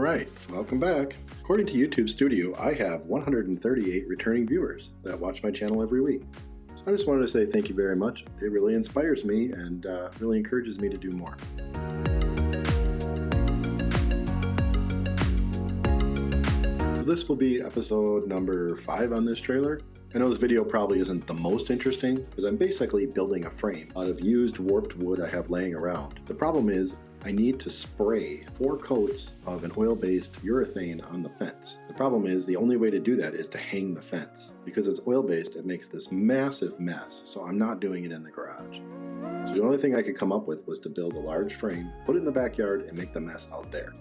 right, welcome back. According to YouTube Studio, I have 138 returning viewers that watch my channel every week. So I just wanted to say thank you very much. It really inspires me and really encourages me to do more. So this will be episode number 5 on this trailer. I know this video probably isn't the most interesting because I'm basically building a frame out of used warped wood I have laying around. The problem is I need to spray 4 coats of an oil-based urethane on the fence. The problem is the only way to do that is to hang the fence. Because it's oil-based, it makes this massive mess, so I'm not doing it in the garage. So the only thing I could come up with was to build a large frame, put it in the backyard, and make the mess out there.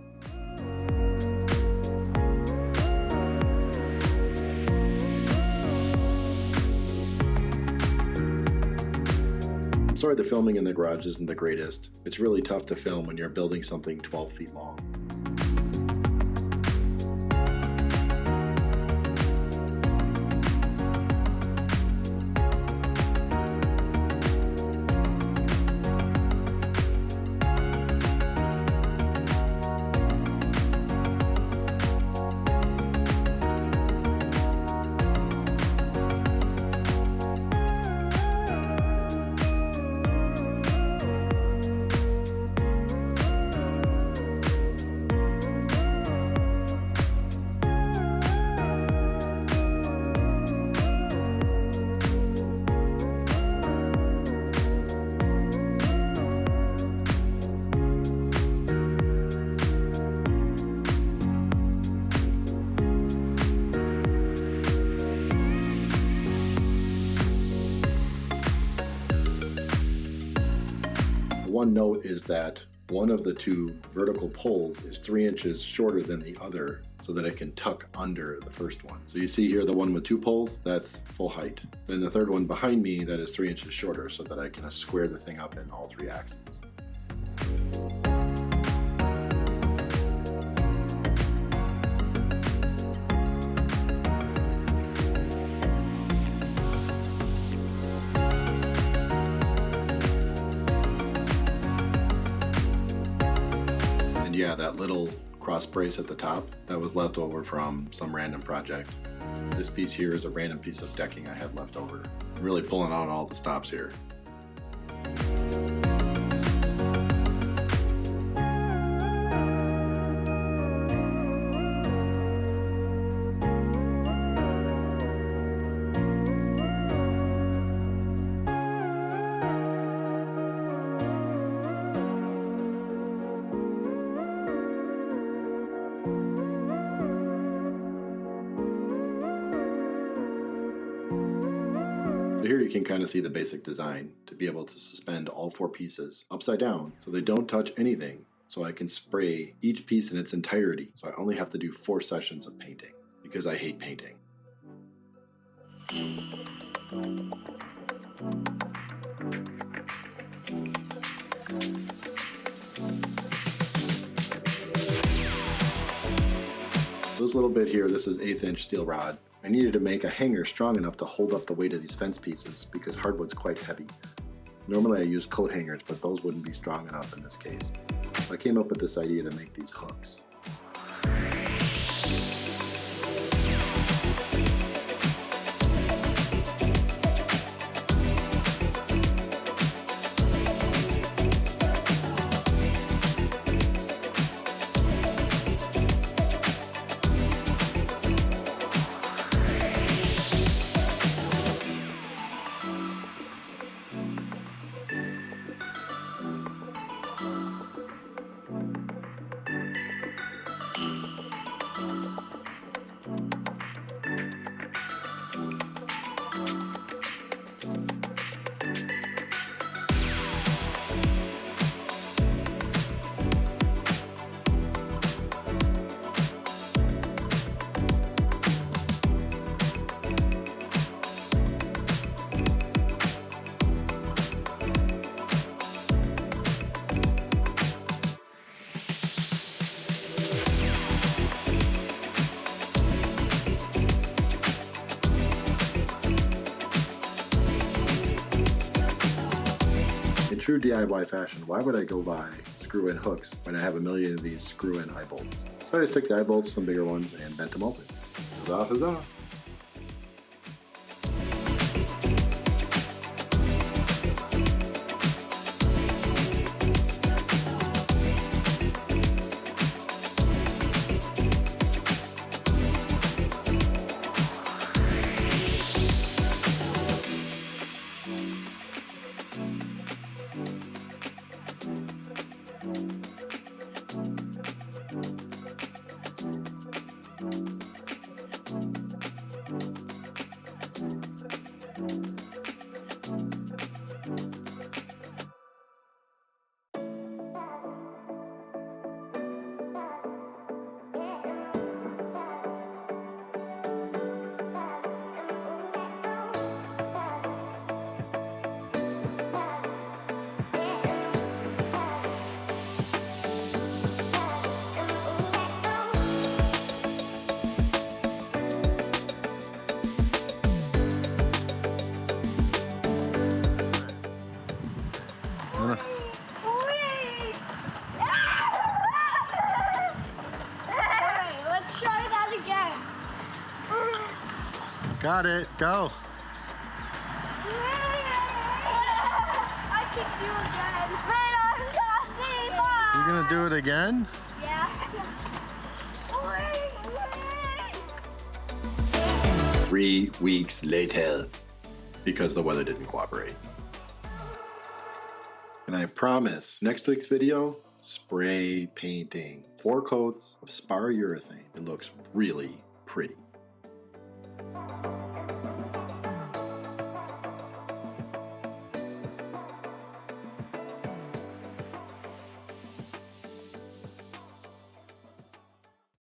Sorry the filming in the garage isn't the greatest. It's really tough to film when you're building something 12 feet long. One note is that one of the 2 vertical poles is 3 inches shorter than the other so that it can tuck under the first one. So you see here the one with 2 poles, that's full height. Then the third one behind me, that is 3 inches shorter so that I can square the thing up in all 3 axes. Yeah, that little cross brace at the top, that was left over from some random project. This piece here is a random piece of decking I had left over. I'm really pulling out all the stops here. So here you can kind of see the basic design to be able to suspend all 4 pieces upside down so they don't touch anything, so I can spray each piece in its entirety. So I only have to do 4 sessions of painting because I hate painting. This little bit here, this is 1/8 inch steel rod. I needed to make a hanger strong enough to hold up the weight of these fence pieces because hardwood's quite heavy. Normally I use coat hangers, but those wouldn't be strong enough in this case. So I came up with this idea to make these hooks. true DIY fashion, why would I go buy screw-in hooks when I have a million of these screw-in eye bolts? So I just took the eye bolts, some bigger ones, and bent them open. Huzzah, huzzah! Got it, go. I kicked you again. You gonna do it again? Yeah. 3 weeks later, because the weather didn't cooperate. And I promise, next week's video, spray painting. 4 coats of spar urethane. It looks really pretty.